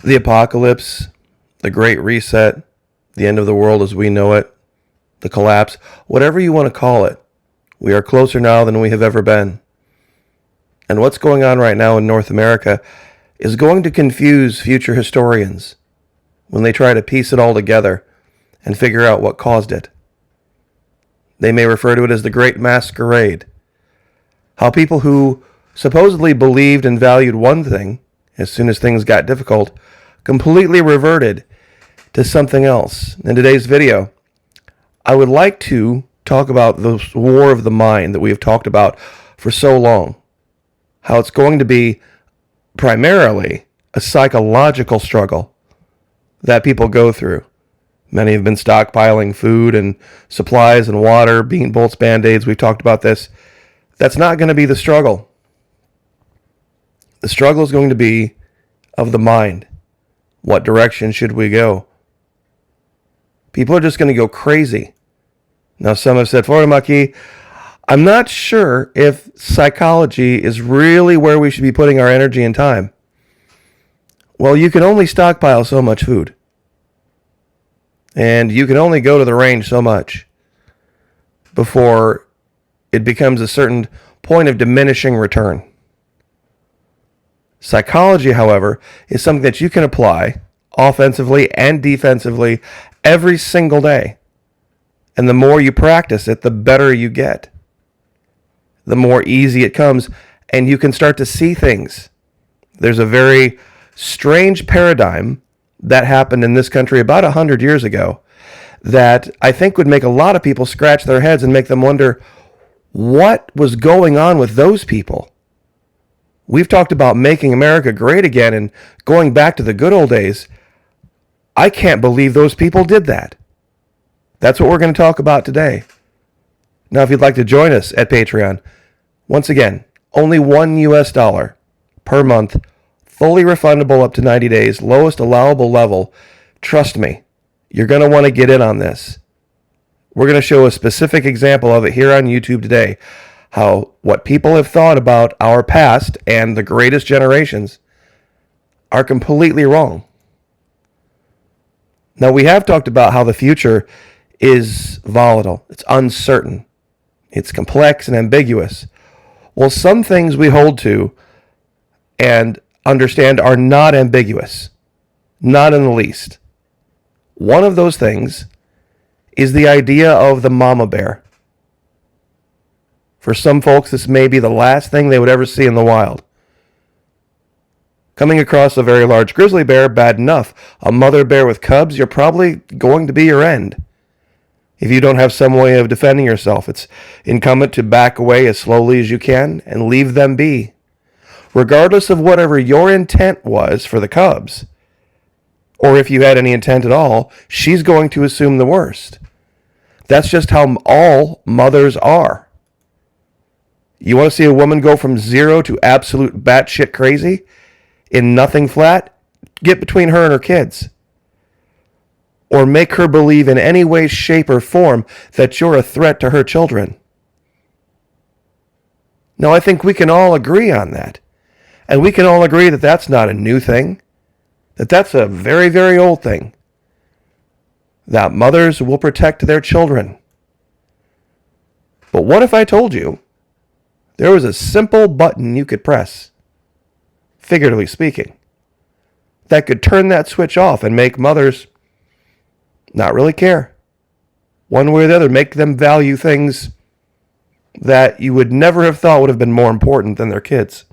The apocalypse, the great reset, the end of the world as we know it, the collapse, whatever you want to call it, we are closer now than we have ever been. And what's going on right now in North America is going to confuse future historians when they try to piece it all together and figure out what caused it. They may refer to it as the Great Masquerade. How people who supposedly believed and valued one thing, as soon as things got difficult, completely reverted to something else. In today's video, I would like to talk about the war of the mind that we have talked about for so long. How it's going to be primarily a psychological struggle that people go through. Many have been stockpiling food and supplies and water, bean bolts, Band-Aids. We've talked about this. That's not going to be the struggle. The struggle is going to be of the mind. What direction should we go? People are just going to go crazy. Now, some have said, Florida Maki, I'm not sure if psychology is really where we should be putting our energy and time. Well, you can only stockpile so much food. And you can only go to the range so much before it becomes a certain point of diminishing return. Psychology, however, is something that you can apply offensively and defensively every single day. And the more you practice it, the better you get. The more easy it comes, and you can start to see things. There's a very strange paradigm that happened in this country about 100 years ago that I think would make a lot of people scratch their heads and make them wonder what was going on with those people. We've talked about making America great again and going back to the good old days. I can't believe those people did that. That's what we're going to talk about today. Now, if you'd like to join us at Patreon, once again, only $1 per month, fully refundable up to 90 days, lowest allowable level. Trust me, you're going to want to get in on this. We're going to show a specific example of it here on YouTube today, how what people have thought about our past and the greatest generations are completely wrong. Now, we have talked about how the future is volatile. It's uncertain. It's complex and ambiguous. Well, some things we hold to and understand are not ambiguous. Not in the least. One of those things is the idea of the mama bear. For some folks, this may be the last thing they would ever see in the wild. Coming across a very large grizzly bear, bad enough. A mother bear with cubs, you're probably going to be your end. If you don't have some way of defending yourself, it's incumbent to back away as slowly as you can and leave them be. Regardless of whatever your intent was for the cubs, or if you had any intent at all, she's going to assume the worst. That's just how all mothers are. You want to see a woman go from zero to absolute batshit crazy in nothing flat? Get between her and her kids. Or make her believe in any way, shape, or form that you're a threat to her children. Now, I think we can all agree on that. And we can all agree that that's not a new thing. That that's a very, very old thing. That mothers will protect their children. But what if I told you there was a simple button you could press, figuratively speaking, that could turn that switch off and make mothers not really care. One way or the other, make them value things that you would never have thought would have been more important than their kids.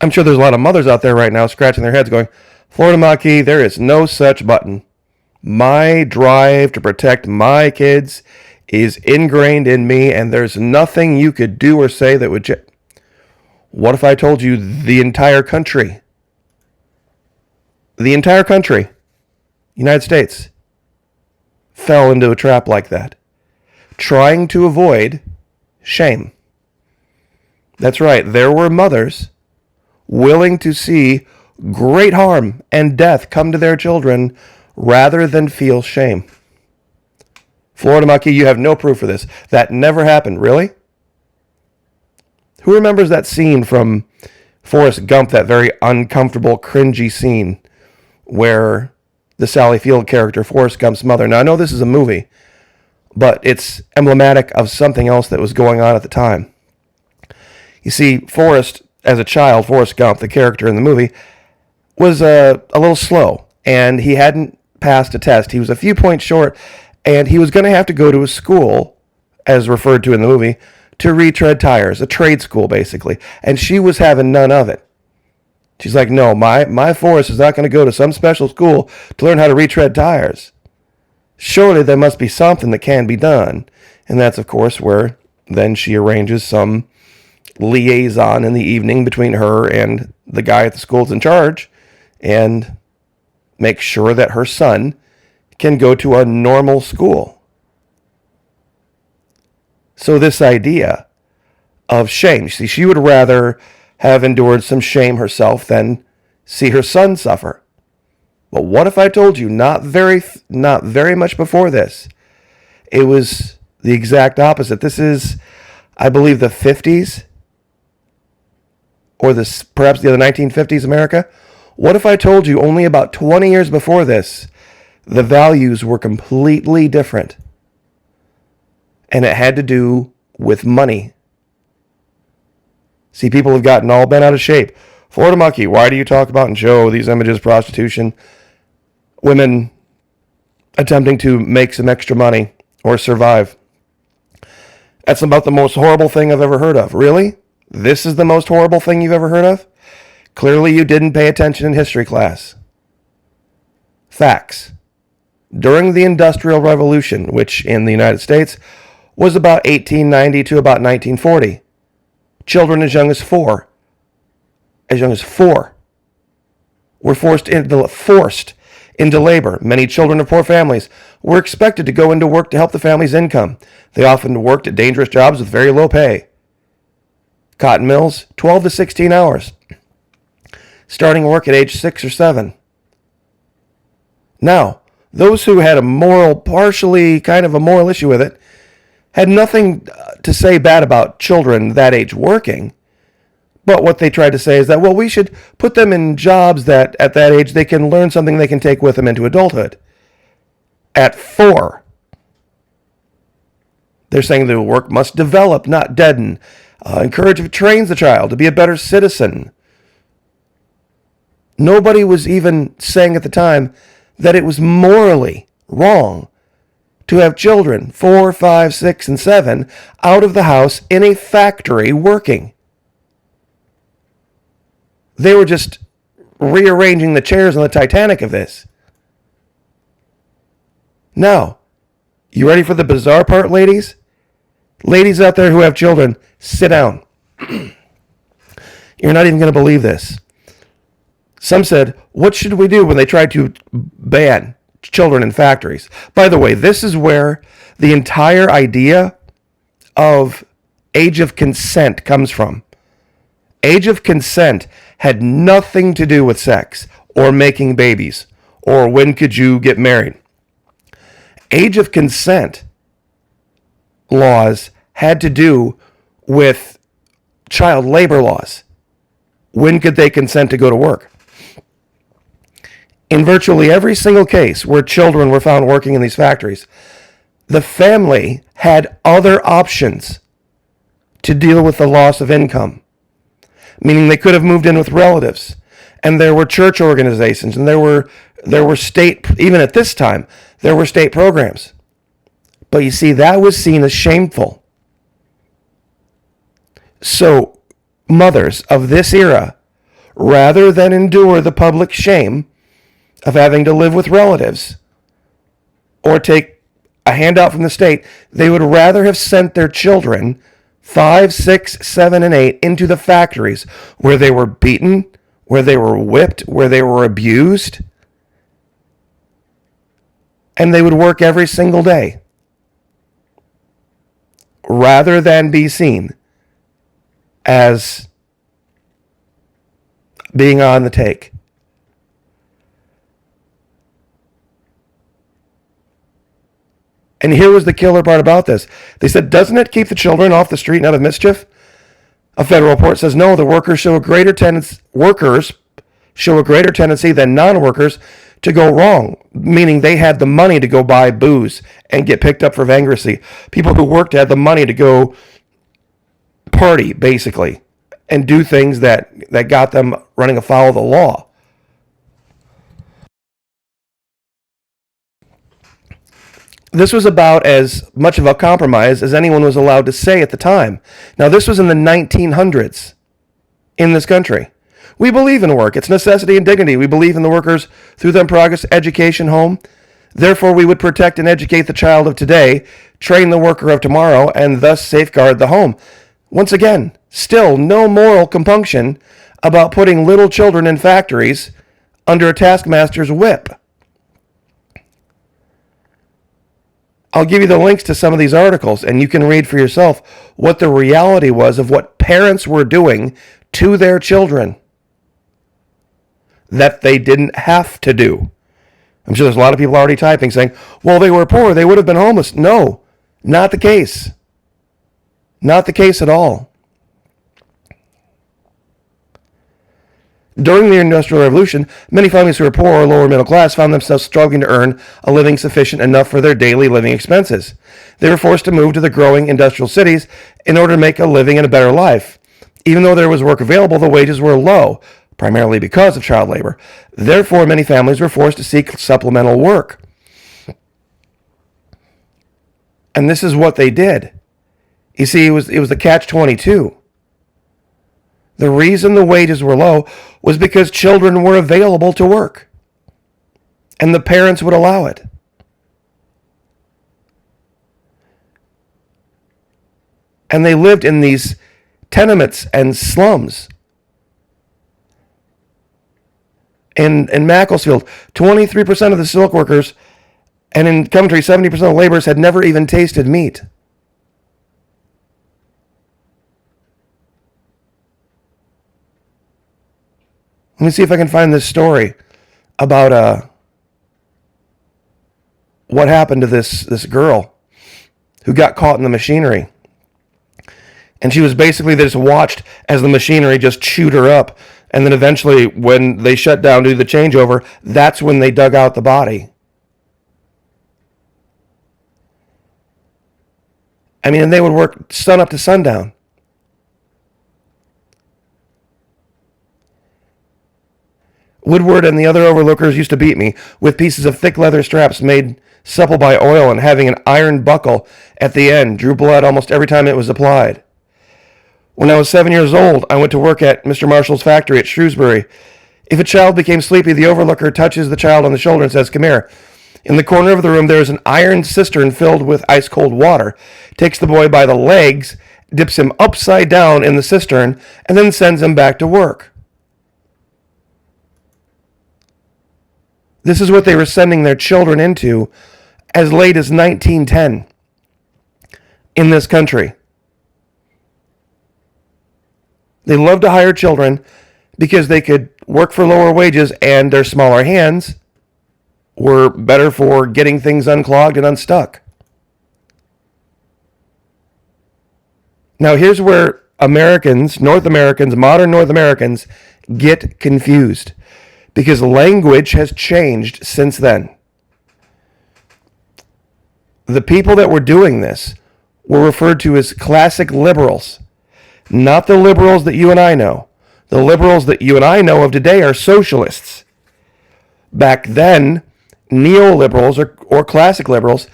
I'm sure there's a lot of mothers out there right now scratching their heads going, Florida Maki, there is no such button. My drive to protect my kids is ingrained in me, and there's nothing you could do or say that would What if I told you the entire country, United States, fell into a trap like that, trying to avoid shame? That's right, there were mothers willing to see great harm and death come to their children rather than feel shame. Florida Maki, you have no proof of this. That never happened, really? Who remembers that scene from Forrest Gump, that very uncomfortable, cringy scene where the Sally Field character, Forrest Gump's mother. Now, I know this is a movie, but it's emblematic of something else that was going on at the time. You see, Forrest, as a child, Forrest Gump, the character in the movie, was a little slow, and he hadn't passed a test. He was a few points short, and he was going to have to go to a school, as referred to in the movie, to retread tires, a trade school, basically. And she was having none of it. She's like, no, my Forrest is not going to go to some special school to learn how to retread tires. Surely there must be something that can be done. And that's, of course, where then she arranges some liaison in the evening between her and the guy at the school's in charge and makes sure that her son can go to a normal school. So this idea of shame, see, she would rather have endured some shame herself than see her son suffer. But what if I told you not very much before this, it was the exact opposite? This is, I believe, the 50s or perhaps the 1950s America. What if I told you only about 20 years before this, the values were completely different? And it had to do with money. See, people have gotten all bent out of shape. Florida Mucky, why do you talk about and show these images of prostitution? Women attempting to make some extra money or survive. That's about the most horrible thing I've ever heard of. Really? This is the most horrible thing you've ever heard of? Clearly you didn't pay attention in history class. Facts. During the Industrial Revolution, which in the United States was about 1890 to about 1940, children as young as four were forced into labor. Many children of poor families were expected to go into work to help the family's income. They often worked at dangerous jobs with very low pay. Cotton mills, 12 to 16 hours, starting work at age 6 or 7. Now, those who had partially kind of a moral issue with it, had nothing to say bad about children that age working. But what they tried to say is that, well, we should put them in jobs that at that age they can learn something they can take with them into adulthood. At 4, they're saying the work must develop, not deaden. Encourage and trains the child to be a better citizen. Nobody was even saying at the time that it was morally wrong to have children 4, 5, 6, and 7 out of the house in a factory working. They were just rearranging the chairs on the Titanic of this. Now, you ready for the bizarre part, ladies? Ladies out there who have children, sit down. You're not even going to believe this. Some said, what should we do when they tried to ban children in factories? By the way, this is where the entire idea of age of consent comes from. Age of consent had nothing to do with sex or making babies or when could you get married. Age of consent laws had to do with child labor laws. When could they consent to go to work? In virtually every single case where children were found working in these factories, the family had other options to deal with the loss of income, meaning they could have moved in with relatives, and there were church organizations, and there were state, even at this time, there were state programs. But you see, that was seen as shameful. So mothers of this era, rather than endure the public shame of having to live with relatives or take a handout from the state, they would rather have sent their children 5, 6, 7, and 8 into the factories where they were beaten, where they were whipped, where they were abused, and they would work every single day rather than be seen as being on the take. And here was the killer part about this. They said, doesn't it keep the children off the street and out of mischief? A federal report says no, the workers show a greater tendency than non-workers to go wrong, meaning they had the money to go buy booze and get picked up for vagrancy. People who worked had the money to go party, basically, and do things that got them running afoul of the law. This was about as much of a compromise as anyone was allowed to say at the time. Now, this was in the 1900s in this country. We believe in work. It's necessity and dignity. We believe in the workers through them progress, education, home. Therefore, we would protect and educate the child of today, train the worker of tomorrow, and thus safeguard the home. Once again, still no moral compunction about putting little children in factories under a taskmaster's whip. I'll give you the links to some of these articles, and you can read for yourself what the reality was of what parents were doing to their children that they didn't have to do. I'm sure there's a lot of people already typing saying, well, they were poor, they would have been homeless. No, not the case. Not the case at all. During the Industrial Revolution, many families who were poor or lower middle class found themselves struggling to earn a living sufficient enough for their daily living expenses. They were forced to move to the growing industrial cities in order to make a living and a better life. Even though there was work available, the wages were low, primarily because of child labor. Therefore, many families were forced to seek supplemental work. And this is what they did. You see, it was the catch-22. The reason the wages were low was because children were available to work, and the parents would allow it. And they lived in these tenements and slums. In Macclesfield, 23% of the silk workers, and in Coventry, 70% of the laborers had never even tasted meat. Let me see if I can find this story about what happened to this girl who got caught in the machinery. And she was basically, they just watched as the machinery just chewed her up. And then eventually, when they shut down to do the changeover, that's when they dug out the body. I mean, and they would work sun up to sundown. Woodward and the other overlookers used to beat me with pieces of thick leather straps made supple by oil and having an iron buckle at the end, drew blood almost every time it was applied. When I was 7 years old, I went to work at Mr. Marshall's factory at Shrewsbury. If a child became sleepy, the overlooker touches the child on the shoulder and says, "Come here." In the corner of the room, there is an iron cistern filled with ice-cold water, takes the boy by the legs, dips him upside down in the cistern, and then sends him back to work. This is what they were sending their children into as late as 1910 in this country. They loved to hire children because they could work for lower wages and their smaller hands were better for getting things unclogged and unstuck. Now here's where Americans, modern North Americans, get confused. Because language has changed since then. The people that were doing this were referred to as classic liberals. Not the liberals that you and I know. The liberals that you and I know of today are socialists. Back then, neoliberals or classic liberals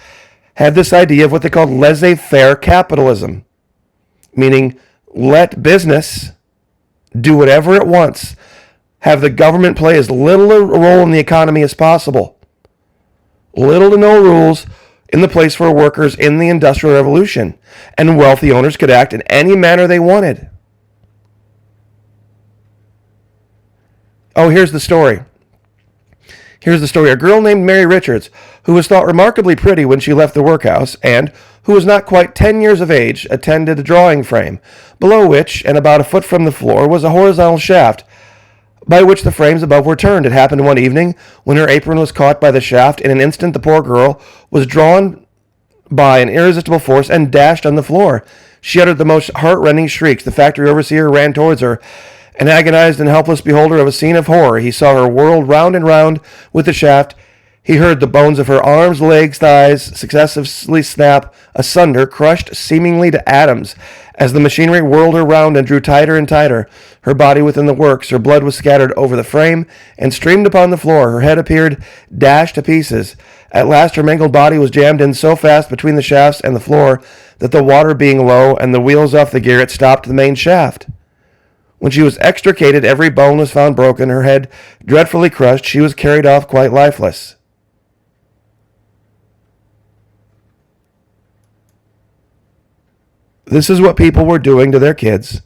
had this idea of what they called laissez-faire capitalism. Meaning, let business do whatever it wants. Have the government play as little a role in the economy as possible. Little to no rules in the place for workers in the Industrial Revolution, and wealthy owners could act in any manner they wanted. Oh, here's the story. A girl named Mary Richards, who was thought remarkably pretty when she left the workhouse, and who was not quite 10 years of age, attended a drawing frame, below which, and about a foot from the floor, was a horizontal shaft, by which the frames above were turned. It happened one evening when her apron was caught by the shaft. In an instant, the poor girl was drawn by an irresistible force and dashed on the floor. She uttered the most heart-rending shrieks. The factory overseer ran towards her. An agonized and helpless beholder of a scene of horror, he saw her whirled round and round with the shaft. He heard the bones of her arms, legs, thighs successively snap asunder, crushed seemingly to atoms. As the machinery whirled her round and drew tighter and tighter, her body within the works, her blood was scattered over the frame and streamed upon the floor. Her head appeared dashed to pieces. At last her mangled body was jammed in so fast between the shafts and the floor that the water being low and the wheels off the gear, it stopped the main shaft. When she was extricated, every bone was found broken, her head dreadfully crushed. She was carried off quite lifeless. This is what people were doing to their kids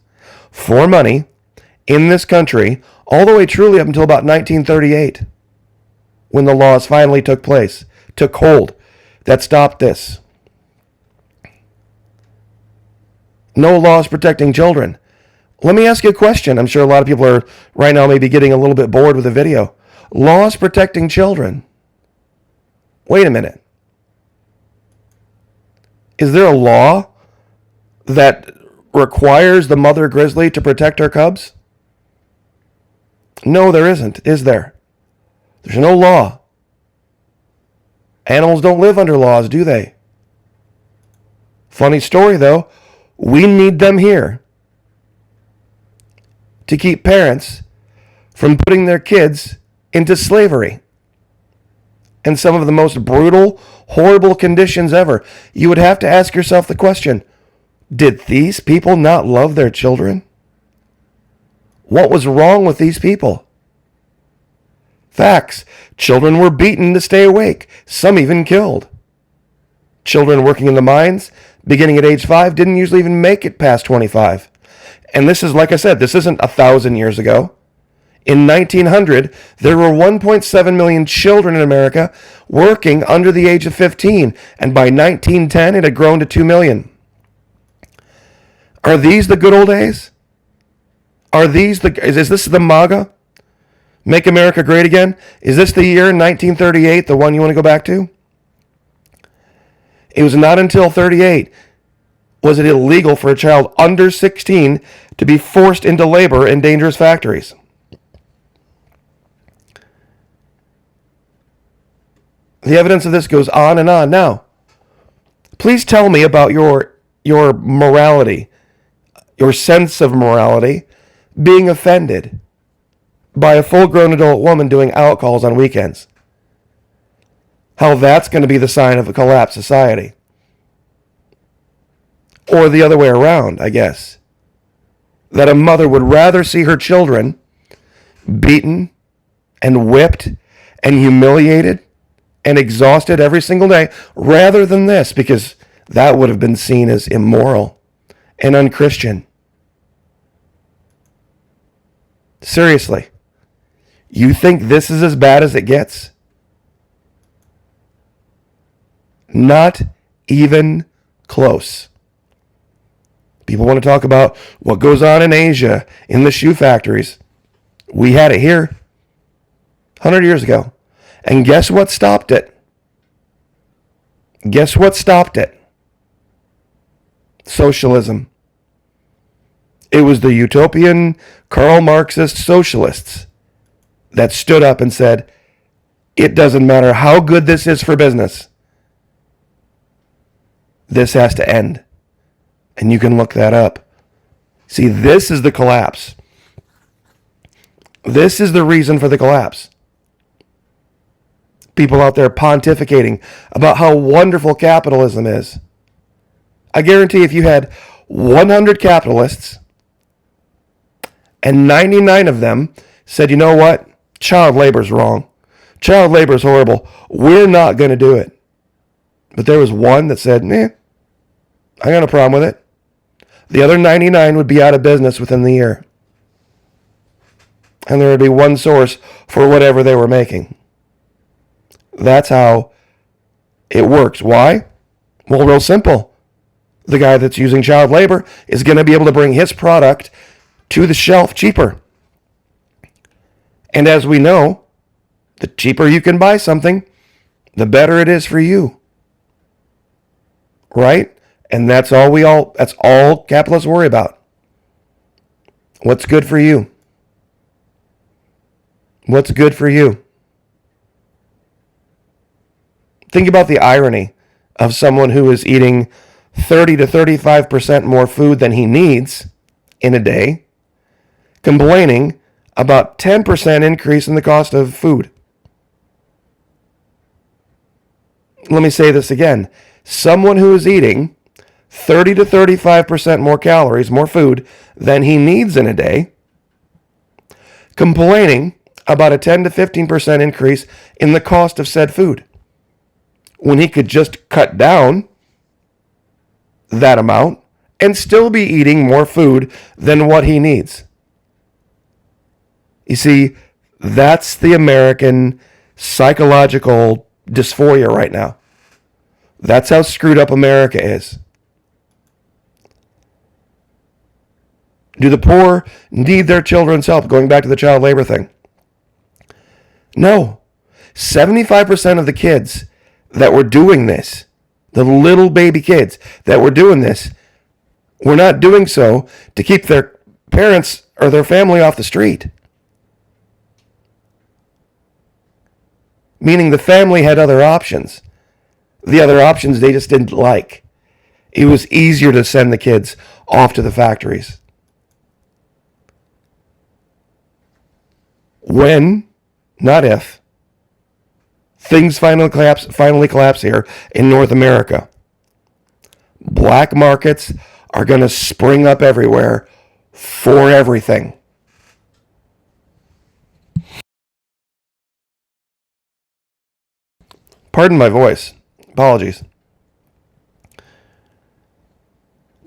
for money in this country all the way truly up until about 1938, when the laws finally took hold, that stopped this. No laws protecting children. Let me ask you a question. I'm sure a lot of people are right now maybe getting a little bit bored with the video. Laws protecting children. Wait a minute. Is there a law that requires the mother grizzly to protect her cubs? No, there isn't, is there? There's no law. Animals don't live under laws, do they? Funny story, though. We need them here to keep parents from putting their kids into slavery and some of the most brutal, horrible conditions ever. You would have to ask yourself the question, did these people not love their children? What was wrong with these people? Facts. Children were beaten to stay awake, some even killed. Children working in the mines, beginning at age 5, didn't usually even make it past 25. And this is, like I said, this isn't 1,000 years ago. In 1900, there were 1.7 million children in America working under the age of 15, and by 1910, it had grown to 2 million. Are these the good old days? Is this the MAGA? Make America Great Again? Is this the year 1938, the one you want to go back to? It was not until 38 was it illegal for a child under 16 to be forced into labor in dangerous factories. The evidence of this goes on and on. Now, please tell me about your morality, your sense of morality, being offended by a full-grown adult woman doing out calls on weekends. How that's going to be the sign of a collapsed society. Or the other way around, I guess. That a mother would rather see her children beaten and whipped and humiliated and exhausted every single day rather than this, because that would have been seen as immoral and unchristian. Seriously, you think this is as bad as it gets? Not even close. People want to talk about what goes on in Asia, in the shoe factories. We had it here 100 years ago. And guess what stopped it? Guess what stopped it? Socialism. It was the utopian Karl Marxist socialists that stood up and said, it doesn't matter how good this is for business. This has to end. And you can look that up. See, this is the collapse. This is the reason for the collapse. People out there pontificating about how wonderful capitalism is. I guarantee if you had 100 capitalists and 99 of them said, you know what? Child labor is wrong. Child labor is horrible. We're not going to do it. But there was one that said, I got no problem with it. The other 99 would be out of business within the year. And there would be one source for whatever they were making. That's how it works. Why? Well, real simple. The guy that's using child labor is going to be able to bring his product to the shelf cheaper. And as we know, the cheaper you can buy something, the better it is for you. Right? And that's all capitalists worry about. What's good for you? What's good for you? Think about the irony of someone who is eating 30 to 35% more food than he needs in a day, complaining about 10% increase in the cost of food. Let me say this again. Someone who is eating 30 to 35% more calories, more food than he needs in a day, complaining about a 10 to 15% increase in the cost of said food, when he could just cut down that amount and still be eating more food than what he needs. You see, that's the American psychological dysphoria right now. That's how screwed up America is. Do the poor need their children's help? Going back to the child labor thing. No. 75% of the kids that were doing this, the little baby kids that were doing this, were not doing so to keep their parents or their family off the street. Meaning the family had other options. The other options they just didn't like. It was easier to send the kids off to the factories. When, not if, things finally collapse here in North America, black markets are going to spring up everywhere for everything. Pardon my voice. Apologies.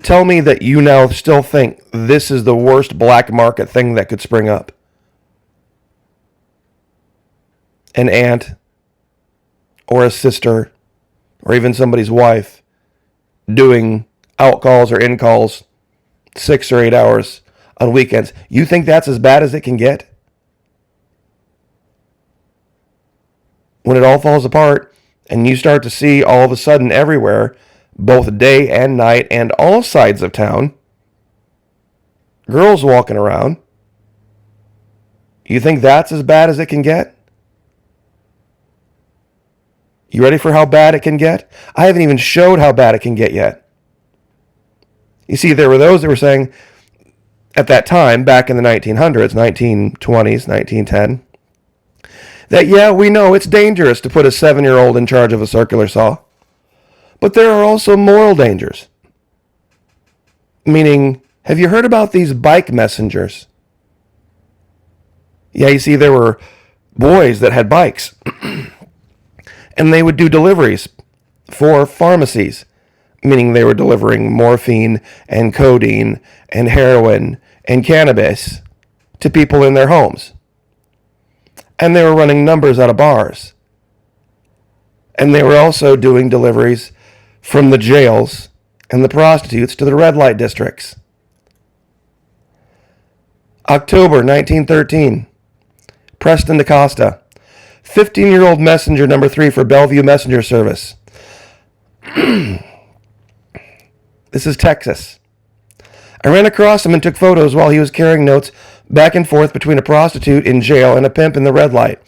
Tell me that you now still think this is the worst black market thing that could spring up. An aunt or a sister or even somebody's wife doing out calls or in calls 6 or 8 hours on weekends. You think that's as bad as it can get? When it all falls apart and you start to see all of a sudden everywhere, both day and night and all sides of town, girls walking around, you think that's as bad as it can get? You ready for how bad it can get? I haven't even showed how bad it can get yet. You see, there were those that were saying at that time, back in the 1900s, 1920s, 1910, that, yeah, we know it's dangerous to put a 7-year-old in charge of a circular saw. But there are also moral dangers. Meaning, have you heard about these bike messengers? Yeah, you see, there were boys that had bikes. And they would do deliveries for pharmacies, meaning they were delivering morphine and codeine and heroin and cannabis to people in their homes. And they were running numbers out of bars. And they were also doing deliveries from the jails and the prostitutes to the red light districts. October 1913, Preston DaCosta, 15-year-old messenger number 3 for Bellevue Messenger Service. This is Texas. I ran across him and took photos while he was carrying notes back and forth between a prostitute in jail and a pimp in the red light.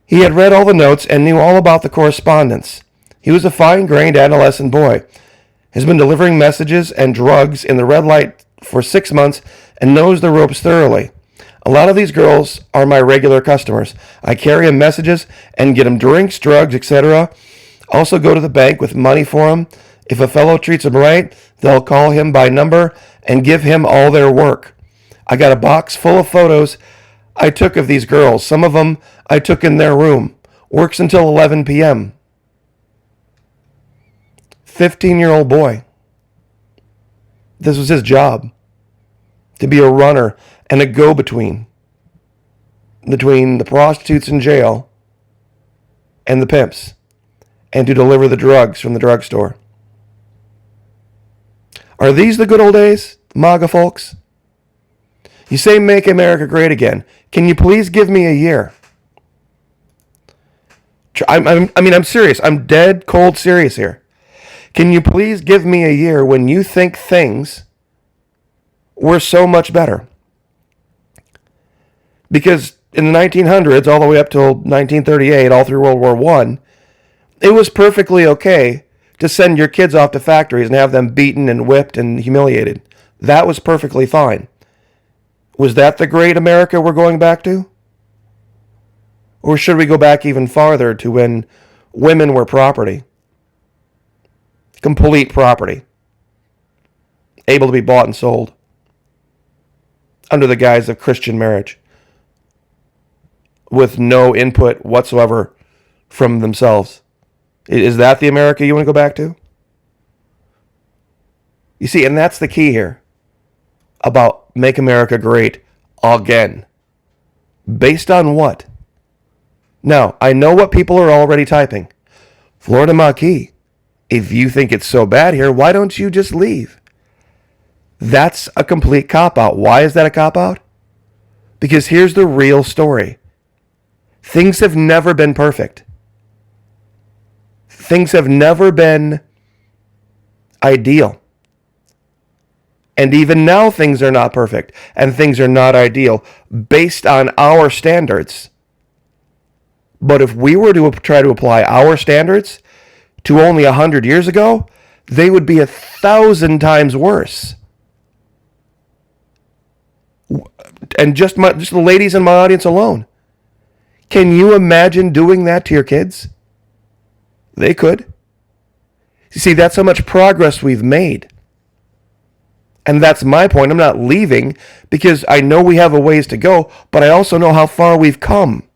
He had read all the notes and knew all about the correspondence. He was a fine-grained adolescent boy. Has been delivering messages and drugs in the red light for 6 months and knows the ropes thoroughly. A lot of these girls are my regular customers. I carry them messages and get them drinks, drugs, etc. Also go to the bank with money for them. If a fellow treats them right, they'll call him by number and give him all their work. I got a box full of photos I took of these girls. Some of them I took in their room. Works until 11 p.m. 15-year-old boy. This was his job. To be a runner and a go-between between the prostitutes in jail and the pimps, and to deliver the drugs from the drugstore. Are these the good old days, MAGA folks? You say make America great again. Can you please give me a year? I'm serious. I'm dead cold serious here. Can you please give me a year when you think things were so much better? Because in the 1900s, all the way up till 1938, all through World War I, it was perfectly okay to send your kids off to factories and have them beaten and whipped and humiliated. That was perfectly fine. Was that the great America we're going back to? Or should we go back even farther to when women were property? Complete property. Able to be bought and sold. Under the guise of Christian marriage. With no input whatsoever from themselves. Is that the America you want to go back to? You see, and that's the key here. About Make America Great Again. Based on what? Now, I know what people are already typing. Florida Maquis, if you think it's so bad here, why don't you just leave? That's a complete cop-out. Why is that a cop-out? Because here's the real story. Things have never been perfect. Things have never been ideal. And even now things are not perfect. And things are not ideal based on our standards. But if we were to try to apply our standards to only 100 years ago, they would be 1,000 times worse. And just the ladies in my audience alone. Can you imagine doing that to your kids? They could. You see, that's how much progress we've made. And that's my point. I'm not leaving because I know we have a ways to go, but I also know how far we've come.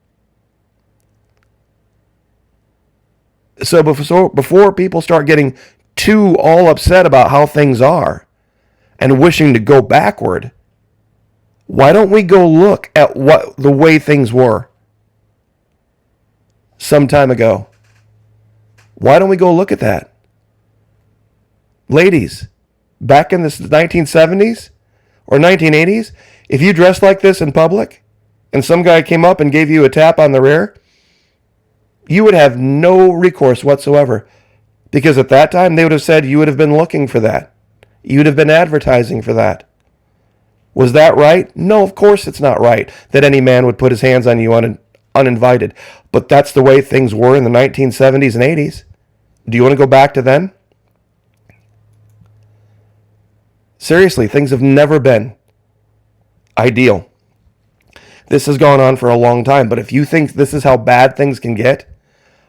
So before people start getting too all upset about how things are and wishing to go backward, why don't we go look at what the way things were some time ago? Why don't we go look at that? Ladies, back in the 1970s or 1980s, if you dressed like this in public and some guy came up and gave you a tap on the rear, you would have no recourse whatsoever. Because at that time, they would have said you would have been looking for that. You would have been advertising for that. Was that right? No, of course it's not right that any man would put his hands on you uninvited. But that's the way things were in the 1970s and 80s. Do you want to go back to then? Seriously, things have never been ideal. This has gone on for a long time, but if you think this is how bad things can get,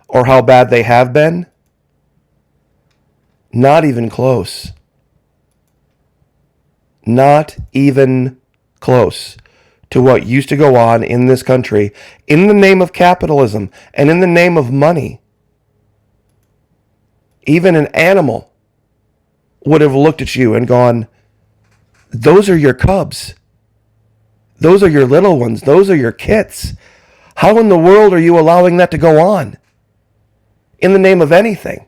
or how bad they have been, not even close. Not even close to what used to go on in this country in the name of capitalism and in the name of money. Even an animal would have looked at you and gone, those are your cubs. Those are your little ones. Those are your kits. How in the world are you allowing that to go on? In the name of anything.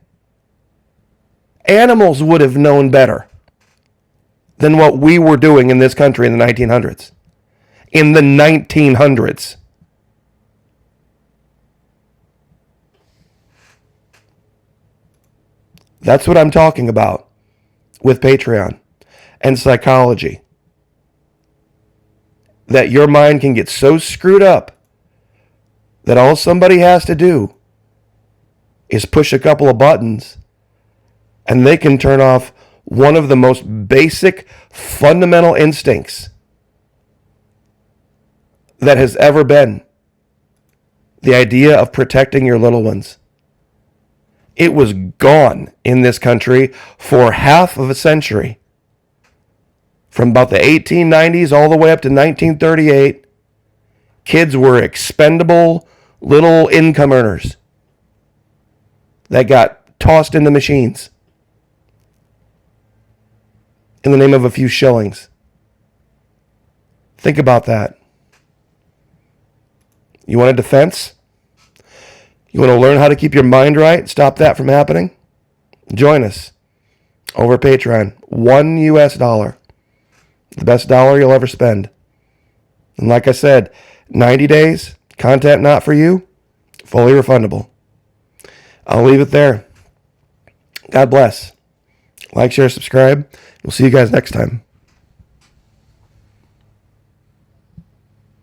Animals would have known better than what we were doing in this country in the 1900s. In the 1900s. That's what I'm talking about with Patreon and psychology. That your mind can get so screwed up that all somebody has to do is push a couple of buttons and they can turn off one of the most basic fundamental instincts that has ever been. The idea of protecting your little ones. It was gone in this country for half of a century. From about the 1890s all the way up to 1938, kids were expendable little income earners that got tossed into machines in the name of a few shillings. Think about that. You want a defense? You want to learn how to keep your mind right? Stop that from happening? Join us over Patreon. $1. The best dollar you'll ever spend. And like I said, 90 days, content not for you, fully refundable. I'll leave it there. God bless. Like, share, subscribe. We'll see you guys next time.